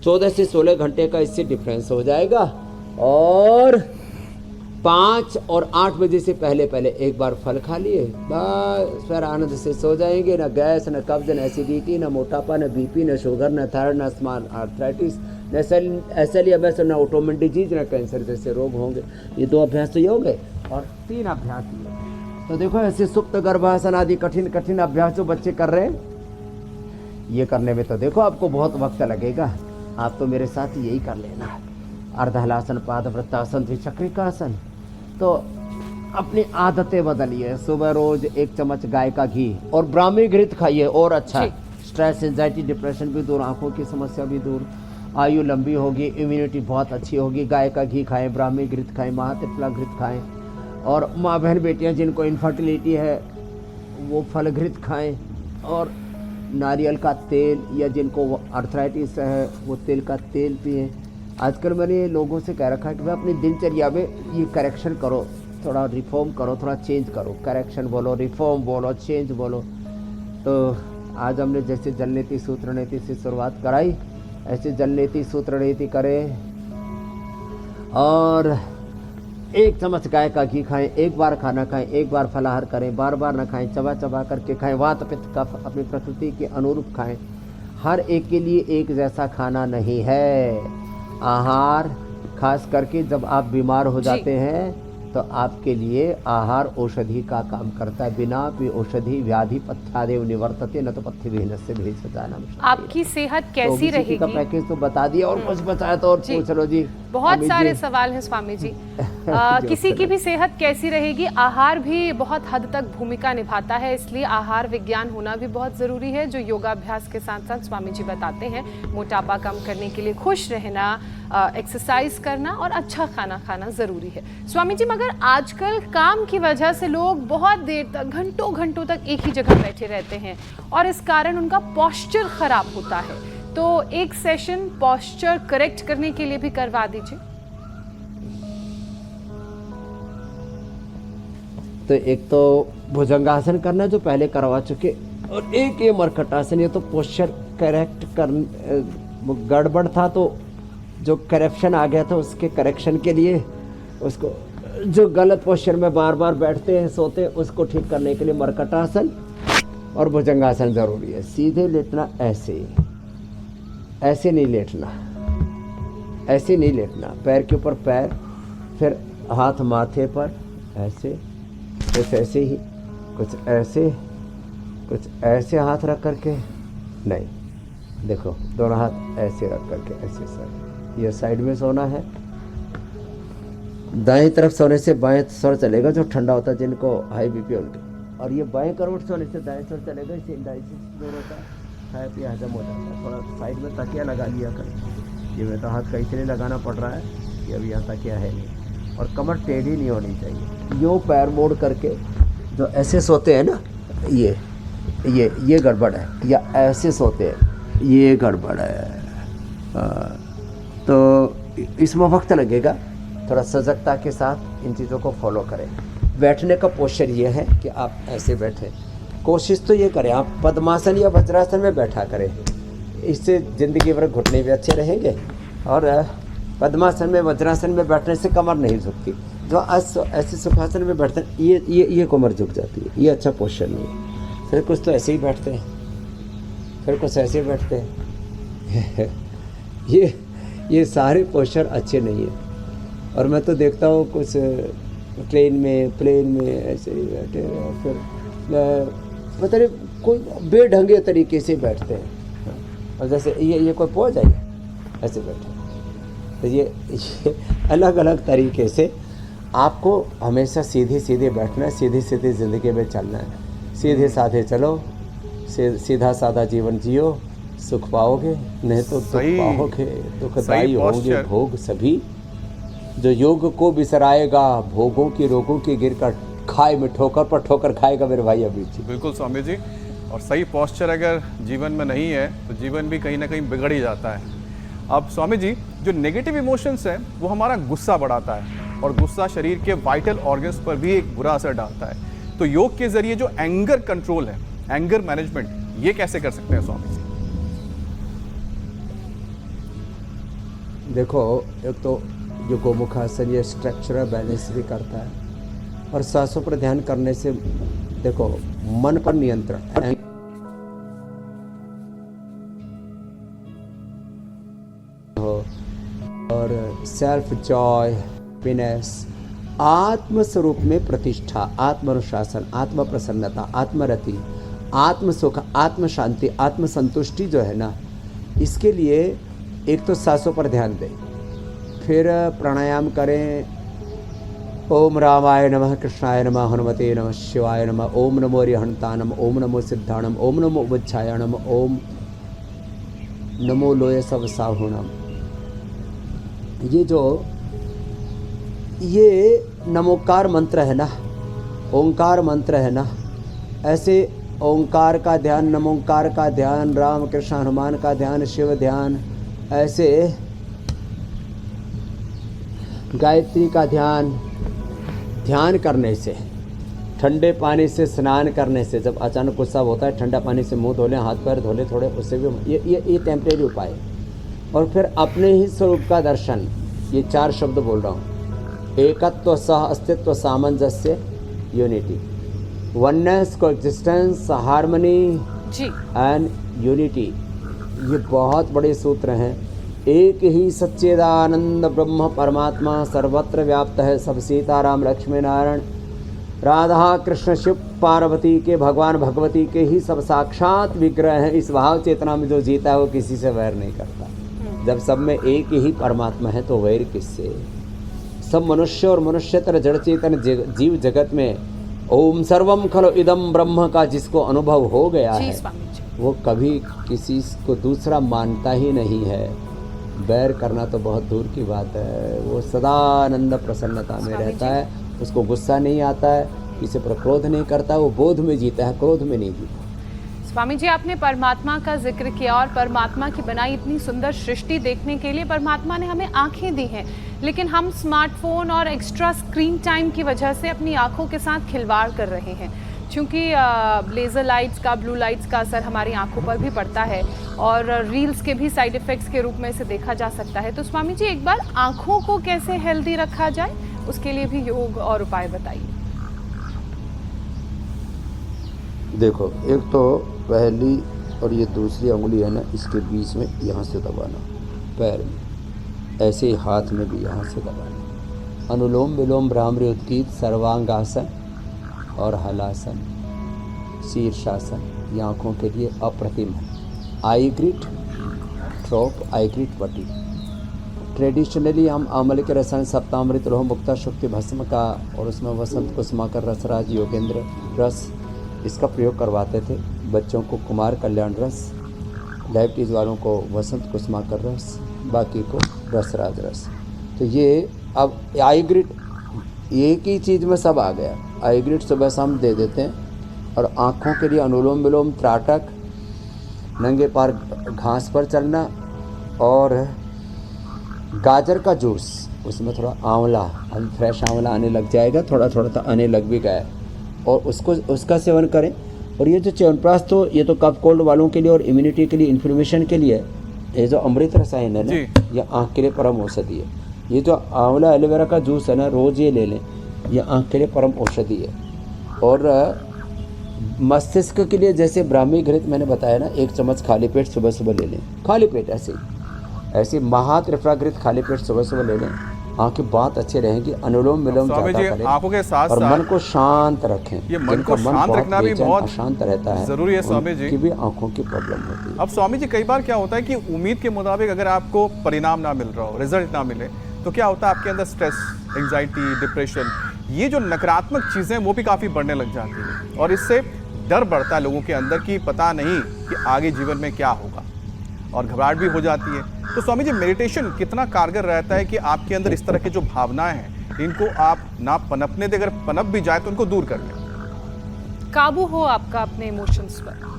14 से 16 घंटे का इससे डिफरेंस हो जाएगा। और 5 और 8 बजे से पहले एक बार फल खा लिए, बस फिर आनंद से सो जाएंगे। ना गैस, ना कब्ज, ना एसिडिटी, ना मोटापा, ना बीपी, ना शुगर, ना थायराइड, ना स्मॉल आर्थराइटिस, ना SLEMS, ना ऑटोइम्यून डिजीज, ना कैंसर जैसे रोग होंगे। ये 2 अभ्यास तो ये हो गए, और 3 अभ्यास ये। तो देखो, ऐसे सुप्त गर्भासन आदि कठिन अभ्यास जो बच्चे कर रहे हैं, ये करने में तो देखो आपको बहुत वक्त लगेगा। आप तो मेरे साथ यही कर लेना, अर्धहलासन, पादवृत्तासन, द्विचक्रिकासन। तो अपनी आदतें बदलिए। सुबह रोज 1 चम्मच गाय का घी और ब्राह्मी घृत खाइए, और अच्छा, स्ट्रेस, एंजाइटी, डिप्रेशन भी दूर, आंखों की समस्या भी दूर, आयु लंबी होगी, इम्यूनिटी बहुत अच्छी होगी। गाय का घी खाएं, ब्राह्मी घृत खाएं, महात्रिफला घृत खाएं। और माँ बहन बेटियां जिनको इनफर्टिलिटी है वो फल घृत खाएं। और नारियल का तेल, या जिनको अर्थराइटिस है वो तेल का तेल पिएं। आजकल मैंने लोगों से कह रखा है कि भाई अपनी दिनचर्या में ये करेक्शन करो, थोड़ा रिफॉर्म करो, थोड़ा चेंज करो। करेक्शन बोलो, रिफॉर्म बोलो, चेंज बोलो। तो आज हमने जैसे जल नीति सूत्र नीति से शुरुआत कराई, ऐसे जल नीति सूत्र नीति करें। और 1 चम्मच गाय का घी खाएं, एक बार खाना खाएं, एक बार फलाहार करें, बार बार न खाएं, चबा करके खाएं। वात, पित्त, कफ अपनी प्रकृति के अनुरूप खाएं। हर एक के लिए एक जैसा खाना नहीं है। आहार, खास करके जब आप बीमार हो जाते हैं तो आपके लिए आहार औषधि का काम करता है। बिना भी औषधि व्याधि पथ्यादेव निवर्तते, न तो पथ्य विहीनस्य भेषजानम। आपकी सेहत कैसी तो रहेगी? का पैकेज तो बता दिया, और कुछ बताया तो और पूछ लो जी। बहुत अमित सारे जी। सवाल हैं स्वामी जी। किसी की भी सेहत कैसी रहेगी? आहार भी बहुत हद तक भूमिका निभाता है, इसलिए आहार विज्ञान होना भी बहुत जरूरी है, जो योगाभ्यास के साथ साथ स्वामी जी बताते हैं। मोटापा कम करने के लिए खुश रहना, एक्सरसाइज करना और अच्छा खाना खाना जरूरी है। स्वामी जी, मगर आजकल काम की वजह से लोग बहुत देर तक, घंटों तक एक ही जगह बैठे रहते हैं, और इस कारण उनका पोस्चर खराब होता है। तो एक सेशन पोस्चर करेक्ट करने के लिए भी करवा दीजिए। तो एक तो भुजंगासन करना जो पहले करवा चुके, और एक ये मरकटासन। ये तो पोस्चर करेक्ट कर, गड़बड़ था तो जो करेक्शन आ गया था उसके करेक्शन के लिए, उसको जो गलत पोस्चर में बार बार बैठते हैं, सोते हैं, उसको ठीक करने के लिए मरकटासन। और भुजंगासन जरूरी है। सीधे लेटना, ऐसे नहीं लेटना, ऐसे नहीं लेटना। पैर के ऊपर पैर, फिर हाथ माथे पर, ऐसे, कुछ ऐसे ही, कुछ ऐसे हाथ रख करके, नहीं, देखो दोनों हाथ ऐसे रख करके, ऐसे सर, ये साइड में सोना है। दाएं तरफ सोने से बाएं सर चलेगा, जो ठंडा होता है, जिनको हाई बीपी उनके। और ये बाएं करवट सोने से दाएं सर चलेगा, इससे डाइजेशन दोनों का खाया पिया हजम हो जाता है। थोड़ा साइड में तकिया लगा लिया कर। ये मैं तो हाथ का इसलिए लगाना पड़ रहा है कि अभी यहाँ तकिया है नहीं। और कमर टेढ़ी नहीं होनी चाहिए। यूँ पैर मोड़ करके जो ऐसे सोते हैं ना, ये गड़बड़ है। या ऐसे सोते हैं, ये गड़बड़ है। तो इसमें वक्त लगेगा, थोड़ा सजगता के साथ इन चीज़ों को फॉलो करें। बैठने का पोस्चर ये है कि आप ऐसे बैठें। कोशिश तो ये करें आप पद्मासन या वज्रासन में बैठा करें, इससे ज़िंदगी भर घुटने भी अच्छे रहेंगे। और पद्मासन में, वज्रासन में बैठने से कमर नहीं झुकती। जो ऐसे सुखासन में बैठते हैं, ये कमर झुक जाती है, ये अच्छा पोस्चर नहीं है। फिर कुछ तो ऐसे ही बैठते हैं, फिर कुछ ऐसे ही बैठते हैं। ये सारे पोस्चर अच्छे नहीं है। और मैं तो देखता हूँ कुछ प्लेन में ऐसे ही बैठे हैं, फिर पता नहीं कोई बेढंगे तरीके से बैठते हैं। और जैसे ये कोई पहुँच जाइए, ऐसे बैठे। तो ये अलग अलग तरीके से आपको हमेशा सीधे बैठना है, सीधी ज़िंदगी में चलना है। सीधे साधे चलो, सीधा साधा जीवन जियो, सुख पाओगे, नहीं तो दुख पाओगे। दुखदायी होंगे भोग सभी, जो योग को बिसराएगा भोगों की रोगों की गिरकर खाए में ठोकर पर ठोकर खाएगा मेरे भाई अभी जी। बिल्कुल स्वामी जी। और सही पोस्चर अगर जीवन में नहीं है तो जीवन भी कहीं ना कहीं बिगड़ ही जाता है। अब स्वामी जी, जो नेगेटिव इमोशंस है वो हमारा गुस्सा बढ़ाता है, और गुस्सा शरीर के वाइटल ऑर्गन्स पर भी एक बुरा असर डालता है। तो योग के जरिए जो एंगर कंट्रोल है, एंगर मैनेजमेंट, ये कैसे कर सकते हैं स्वामी जी? देखो, एक तो जो गोमुखासन ये स्ट्रक्चरल बैलेंस भी करता है, और सांसों पर ध्यान करने से देखो मन पर नियंत्रण, और सेल्फ जॉय, हैप्पीनेस, आत्म स्वरूप में प्रतिष्ठा, आत्म अनुशासन, आत्म प्रसन्नता, आत्मरति, आत्म सुख, आत्म शांति, आत्म संतुष्टि जो है ना, इसके लिए एक तो सांसों पर ध्यान दें। फिर प्राणायाम करें। ओम रामाय नमः, कृष्णाय नमः, हनुमते नमः, शिवाय नमः, ओम नमो अरिहंतानम, ओम नमो सिद्धाणम, ओम नमो उच्चायणम, ओम नमो लोय सब साहुणम। ये नमोकार मंत्र है ना, ओंकार मंत्र है ना, ऐसे ओंकार का ध्यान, नमोकार का ध्यान, राम कृष्ण हनुमान का ध्यान, शिव ध्यान, ऐसे गायत्री का ध्यान करने से, ठंडे पानी से स्नान करने से, जब अचानक गुस्सा होता है ठंडा पानी से मुंह धो लें, हाथ पैर धो लें थोड़े, उससे भी ये टेम्परेरी उपाय है। और फिर अपने ही स्वरूप का दर्शन, ये 4 शब्द बोल रहा हूँ। एकत्व, सह अस्तित्व, सामंजस्य, unity, oneness, coexistence, harmony and unity, ये बहुत बड़े सूत्र हैं। एक ही सच्चिदानंद ब्रह्म परमात्मा सर्वत्र व्याप्त है, सब सीताराम लक्ष्मी नारायण राधा कृष्ण शिव पार्वती के, भगवान भगवती के ही सब साक्षात विग्रह हैं। इस भाव चेतना में जो जीता है वो किसी से वैर नहीं करता। जब सब में एक ही परमात्मा है तो वैर किससे? सब मनुष्य और मनुष्यतर जड़ चेतन जीव जगत में ओम सर्वम खलु इदम ब्रह्म का जिसको अनुभव हो गया है, वो कभी किसी को दूसरा मानता ही नहीं है। बैर करना तो बहुत दूर की बात है। वो सदा आनंद प्रसन्नता में रहता है, उसको गुस्सा नहीं आता है, किसी पर क्रोध नहीं करता, वो बोध में जीता है, क्रोध में नहीं जीता। स्वामी जी, आपने परमात्मा का जिक्र किया और परमात्मा की बनाई इतनी सुंदर सृष्टि देखने के लिए परमात्मा ने हमें आंखें दी हैं, लेकिन हम स्मार्टफोन और एक्स्ट्रा स्क्रीन टाइम की वजह से अपनी आंखों के साथ खिलवाड़ कर रहे हैं। क्योंकि लेज़र लाइट्स का, ब्लू लाइट्स का असर हमारी आंखों पर भी पड़ता है और रील्स के भी साइड इफ़ेक्ट्स के रूप में इसे देखा जा सकता है। तो स्वामी जी, एक बार आंखों को कैसे हेल्दी रखा जाए, उसके लिए भी योग और उपाय बताइए। देखो, एक तो पहली और ये दूसरी उंगली है ना, इसके बीच में यहाँ से दबाना, पैर में ऐसे ही, हाथ में भी यहाँ से दबाना। अनुलोम विलोम भ्रामरी उत्कीर्त सर्वांगासन और हलासन, शीर्षासन, ये आँखों के लिए अप्रतिम है। आई ग्रिट ट्रॉप, आई ग्रिट पट्टी। ट्रेडिशनली हम आमले के रसायन सप्तामृत लोह मुक्ता शुक्ति भस्म का और उसमें वसंत कुसुमाकर रसराज योगेंद्र रस इसका प्रयोग करवाते थे बच्चों को। कुमार कल्याण रस, डायबिटीज़ वालों को वसंत कुसुमाकर रस, बाकी को रसराज रस। तो ये अब आईग्रिट एक ही चीज़ में सब आ गया। आईग्रिट सुबह शाम दे देते हैं। और आँखों के लिए अनुलोम विलोम, त्राटक, नंगे पैर घास पर चलना और गाजर का जूस, उसमें थोड़ा आंवला, हम फ्रेश आंवला आने लग जाएगा, थोड़ा थोड़ा तो आने लग भी गया है, और उसका सेवन करें। और ये जो च्यवनप्राश, तो ये तो कफ कोल्ड वालों के लिए और इम्यूनिटी के लिए, इन्फ्लेमेशन के लिए, ये जो अमृत रसायन है ना, ये आँख के लिए परम औषधि है। ये जो आंवला एलोवेरा का जूस है ना, रोज़ ये ले लें, ये आँख के लिए परम औषधि है। और मस्तिष्क के लिए जैसे ब्राह्मी घृत मैंने बताया ना, 1 चम्मच खाली पेट सुबह सुबह ले लें, खाली पेट ऐसे महात्रिफ्राघृत खाली पेट सुबह सुबह ले लें, आंखें बहुत अच्छे रहेंगी। अनुलोम विलोम ज्यादा करें आंखों के साथ और मन को शांत रखें। ये मन को शांत रखना भी बहुत शांत रहता है, जरूरी है स्वामी जी, की भी आंखों की प्रॉब्लम होती है। अब स्वामी जी कई बार क्या होता है कि उम्मीद के मुताबिक अगर आपको परिणाम ना मिल रहा हो, रिजल्ट ना मिले, तो क्या होता है आपके अंदर स्ट्रेस, एंजाइटी, डिप्रेशन, ये जो नकारात्मक चीजें वो भी काफी बढ़ने लग जाती है। और इससे डर बढ़ता है लोगों के अंदर कि पता नहीं कि आगे जीवन में क्या होगा, और घबराहट भी हो जाती है। तो स्वामी जी, मेडिटेशन कितना कारगर रहता है कि आपके अंदर इस तरह की जो भावनाएं हैं इनको आप ना पनपने दे, अगर पनप भी जाए तो उनको दूर कर लें, काबू हो आपका अपने इमोशंस पर।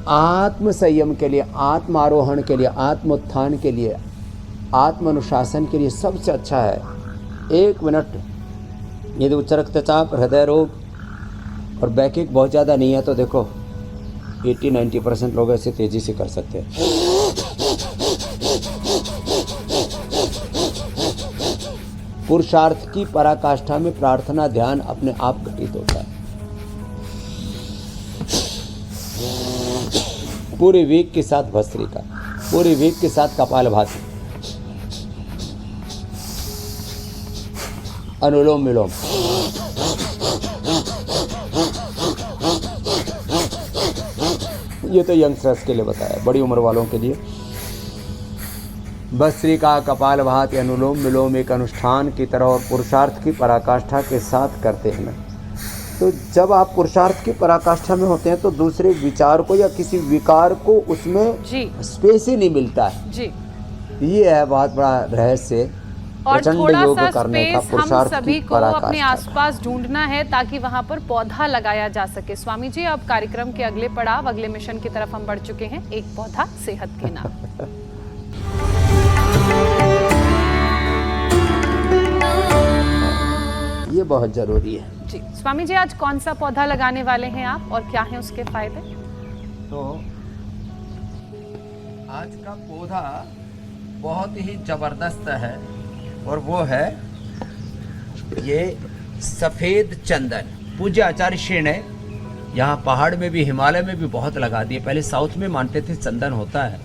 आत्म संयम के लिए, आत्म आरोहण के लिए, आत्म उत्थान के लिए, आत्म अनुशासन के लिए सबसे अच्छा है 1 मिनट। यदि उच्च रक्तचाप, हृदय रोग और बैकिक बहुत ज़्यादा नहीं है तो देखो 80-90% लोग ऐसे तेज़ी से कर सकते हैं। पुरुषार्थ की पराकाष्ठा में प्रार्थना ध्यान अपने आप घटित होता है। पूरे वीक के साथ भस्त्रिका, पूरे वीक के साथ कपालभाति, अनुलोम विलोम, ये तो यंगस्टर्स के लिए बताया, बड़ी उम्र वालों के लिए भस्त्रिका, कपालभाति, अनुलोम विलोम एक अनुष्ठान की तरह और पुरुषार्थ की पराकाष्ठा के साथ करते हैं ना। तो जब आप पुरुषार्थ की पराकाष्ठा में होते हैं तो दूसरे विचार को या किसी विकार को उसमें स्पेस ही नहीं मिलता है जी। ये है बहुत बड़ा रहस्य। और थोड़ा सा स्पेस हम सभी को अपने आसपास ढूंढना है ताकि वहां पर पौधा लगाया जा सके। स्वामी जी, अब कार्यक्रम के अगले पड़ाव, अगले मिशन की तरफ हम बढ़ चुके हैं, एक पौधा सेहत के नाम। ये बहुत जरूरी है जी। स्वामी जी, आज कौन सा पौधा लगाने वाले हैं आप और क्या हैं उसके फायदे? तो आज का पौधा बहुत ही जबरदस्त है और वो है ये सफेद चंदन। पूज्य आचार्य श्री ने यहाँ पहाड़ में भी, हिमालय में भी बहुत लगा दिए। पहले साउथ में मानते थे चंदन होता है,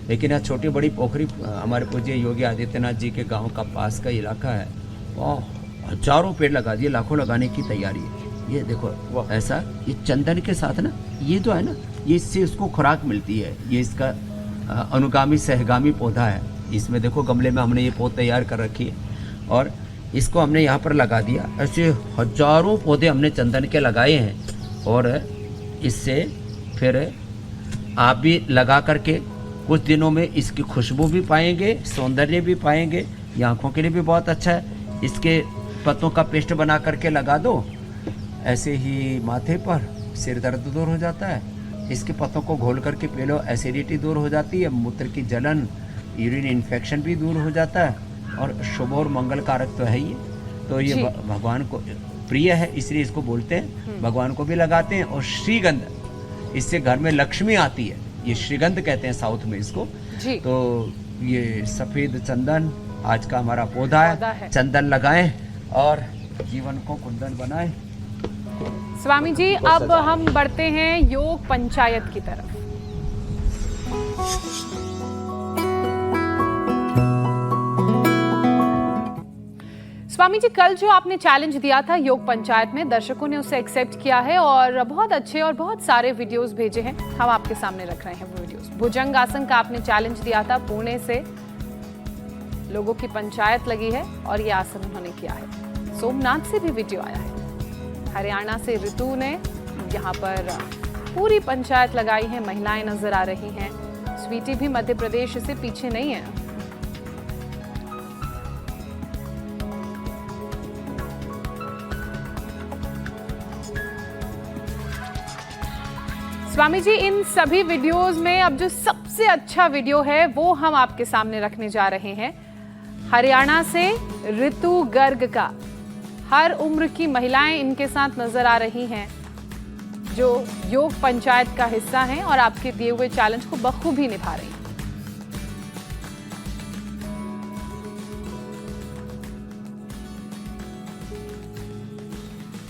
लेकिन यहाँ छोटी बड़ी पोखरी, हमारे पूज्य योगी आदित्यनाथ जी के गांव का पास का इलाका है, वहाँ हजारों पेड़ लगा दिए, लाखों लगाने की तैयारी है। ये देखो ऐसा, ये चंदन के साथ ना, ये जो है ना, ये इससे उसको खुराक मिलती है। ये इसका अनुगामी सहगामी पौधा है। इसमें देखो गमले में हमने ये पौध तैयार कर रखी है और इसको हमने यहाँ पर लगा दिया। ऐसे हजारों पौधे हमने चंदन के लगाए हैं और इससे फिर आप भी लगा करके कुछ दिनों में इसकी खुशबू भी पाएंगे, सौंदर्य भी पाएंगे। ये आँखों के लिए भी बहुत अच्छा है। इसके पत्तों का पेस्ट बना करके लगा दो, ऐसे ही माथे पर, सिर दर्द दूर हो जाता है। इसके पत्तों को घोल करके पी लो, एसिडिटी दूर हो जाती है, मूत्र की जलन, यूरिन इन्फेक्शन भी दूर हो जाता है और शुभ और मंगल कारक तो है ही। तो ये भगवान को प्रिय है, इसलिए इसको बोलते हैं, भगवान को भी लगाते हैं। और श्रीगंध, इससे घर में लक्ष्मी आती है, ये श्रीगंध कहते हैं साउथ में इसको जी। तो ये सफ़ेद चंदन आज का हमारा पौधा है। चंदन लगाएं और जीवन को कुंदन बनाए। स्वामी जी अब हम बढ़ते हैं योग पंचायत की तरफ। स्वामी जी कल जो आपने चैलेंज दिया था योग पंचायत में, दर्शकों ने उसे एक्सेप्ट किया है और बहुत अच्छे और बहुत सारे वीडियोस भेजे हैं, हम आपके सामने रख रहे हैं वो वीडियोस। भुजंग आसन का आपने चैलेंज दिया था, पुणे से लोगों की पंचायत लगी है और ये आसन उन्होंने किया है। सोमनाथ से भी वीडियो आया है, हरियाणा से ऋतु ने यहाँ पर पूरी पंचायत लगाई है, महिलाएं नजर आ रही हैं। स्वीटी भी मध्य प्रदेश से पीछे नहीं है। स्वामी जी इन सभी वीडियोस में अब जो सबसे अच्छा वीडियो है वो हम आपके सामने रखने जा रहे हैं। हरियाणा से ऋतु गर्ग का, हर उम्र की महिलाएं इनके साथ नजर आ रही हैं जो योग पंचायत का हिस्सा हैं और आपके दिए हुए चैलेंज को बखूबी निभा रही हैं।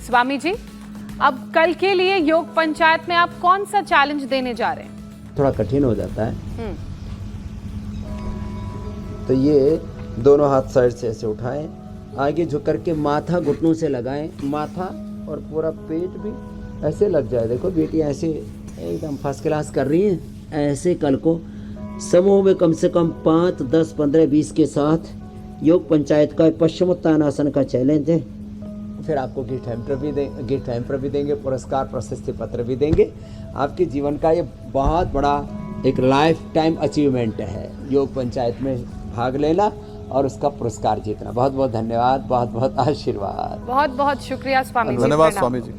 स्वामी जी अब कल के लिए योग पंचायत में आप कौन सा चैलेंज देने जा रहे हैं? थोड़ा कठिन हो जाता है। तो ये दोनों हाथ साइड से ऐसे उठाएं, आगे झुक करके माथा घुटनों से लगाएं, माथा और पूरा पेट भी ऐसे लग जाए। देखो बेटियां ऐसे एकदम फर्स्ट क्लास कर रही हैं। ऐसे कल को समूह में कम से कम 5, 10, 15, 20 के साथ योग पंचायत का पश्चिमोत्तानासन का चैलेंज है। फिर आपको गिफ्ट हैम्पर भी देंगे, पुरस्कार प्रशस्ति पत्र भी देंगे। आपके जीवन का ये बहुत बड़ा एक लाइफ टाइम अचीवमेंट है, योग पंचायत में भाग लेना और उसका पुरस्कार जीतना। बहुत बहुत धन्यवाद, बहुत बहुत आशीर्वाद। बहुत बहुत शुक्रिया स्वामी जी। धन्यवाद स्वामी जी।